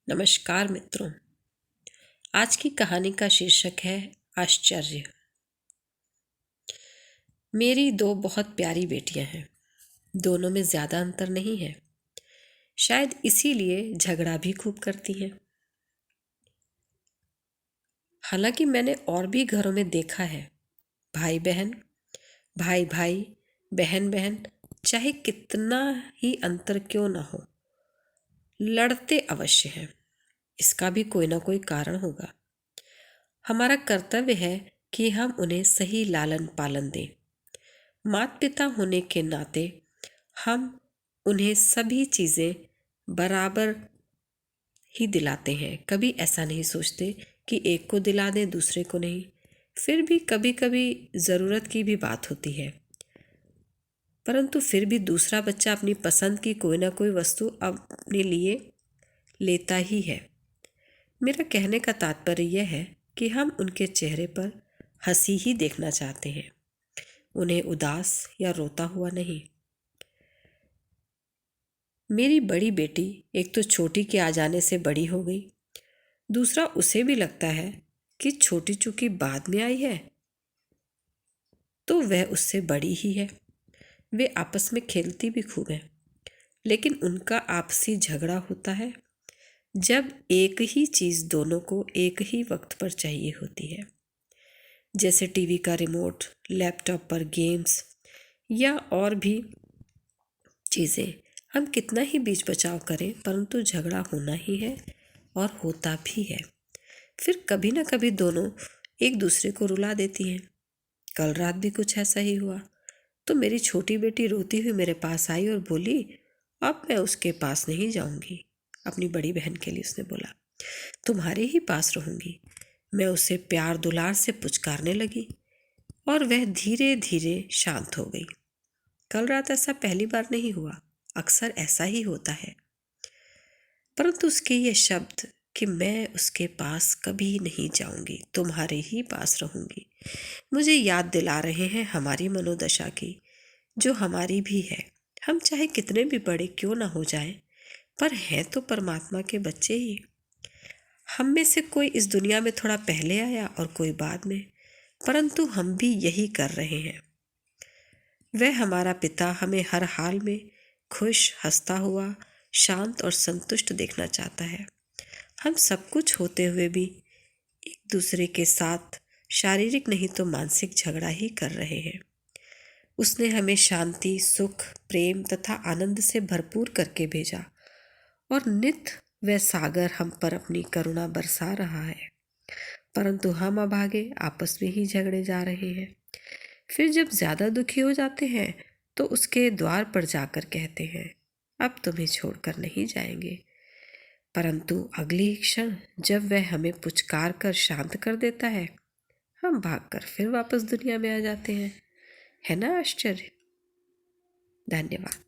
नमस्कार मित्रों। आज की कहानी का शीर्षक है आश्चर्य। मेरी दो बहुत प्यारी बेटियां हैं। दोनों में ज्यादा अंतर नहीं है। शायद इसीलिए झगड़ा भी खूब करती हैं। हालांकि मैंने और भी घरों में देखा है, भाई बहन, भाई भाई, बहन बहन, चाहे कितना ही अंतर क्यों ना हो, लड़ते अवश्य हैं। इसका भी कोई ना कोई कारण होगा। हमारा कर्तव्य है कि हम उन्हें सही लालन पालन दें। माता पिता होने के नाते हम उन्हें सभी चीज़ें बराबर ही दिलाते हैं। कभी ऐसा नहीं सोचते कि एक को दिला दें दूसरे को नहीं। फिर भी कभी कभी ज़रूरत की भी बात होती है, परंतु फिर भी दूसरा बच्चा अपनी पसंद की कोई ना कोई वस्तु अपने लिए लेता ही है। मेरा कहने का तात्पर्य यह है कि हम उनके चेहरे पर हंसी ही देखना चाहते हैं, उन्हें उदास या रोता हुआ नहीं। मेरी बड़ी बेटी एक तो छोटी के आ जाने से बड़ी हो गई, दूसरा उसे भी लगता है कि छोटी चूंकि बाद में आई है तो वह उससे बड़ी ही है। वे आपस में खेलती भी खूब है, लेकिन उनका आपसी झगड़ा होता है जब एक ही चीज़ दोनों को एक ही वक्त पर चाहिए होती है, जैसे टीवी का रिमोट, लैपटॉप पर गेम्स या और भी चीज़ें। हम कितना ही बीच बचाव करें, परंतु झगड़ा होना ही है और होता भी है। फिर कभी ना कभी दोनों एक दूसरे को रुला देती हैं। कल रात भी कुछ ऐसा ही हुआ। तो मेरी छोटी बेटी रोती हुई मेरे पास आई और बोली, अब मैं उसके पास नहीं जाऊंगी। अपनी बड़ी बहन के लिए उसने बोला, तुम्हारे ही पास रहूंगी। मैं उसे प्यार दुलार से पुचकारने लगी और वह धीरे धीरे शांत हो गई। कल रात ऐसा पहली बार नहीं हुआ, अक्सर ऐसा ही होता है। परंतु उसके ये शब्द कि मैं उसके पास कभी नहीं जाऊंगी, तुम्हारे ही पास रहूंगी, मुझे याद दिला रहे हैं हमारी मनोदशा की, जो हमारी भी है। हम चाहे कितने भी बड़े क्यों ना हो जाएं, पर हैं तो परमात्मा के बच्चे ही। हम में से कोई इस दुनिया में थोड़ा पहले आया और कोई बाद में, परंतु हम भी यही कर रहे हैं। वह हमारा पिता हमें हर हाल में खुश, हंसता हुआ, शांत और संतुष्ट देखना चाहता है। हम सब कुछ होते हुए भी एक दूसरे के साथ शारीरिक नहीं तो मानसिक झगड़ा ही कर रहे हैं। उसने हमें शांति, सुख, प्रेम तथा आनंद से भरपूर करके भेजा और नित वह सागर हम पर अपनी करुणा बरसा रहा है, परंतु हम अभागे आपस में ही झगड़े जा रहे हैं। फिर जब ज्यादा दुखी हो जाते हैं तो उसके द्वार पर जाकर कहते हैं, अब तुम्हें छोड़कर नहीं जाएंगे। परंतु अगली क्षण जब वह हमें पुचकार कर शांत कर देता है, हम भागकर फिर वापस दुनिया में आ जाते हैं। है ना आश्चर्य? धन्यवाद।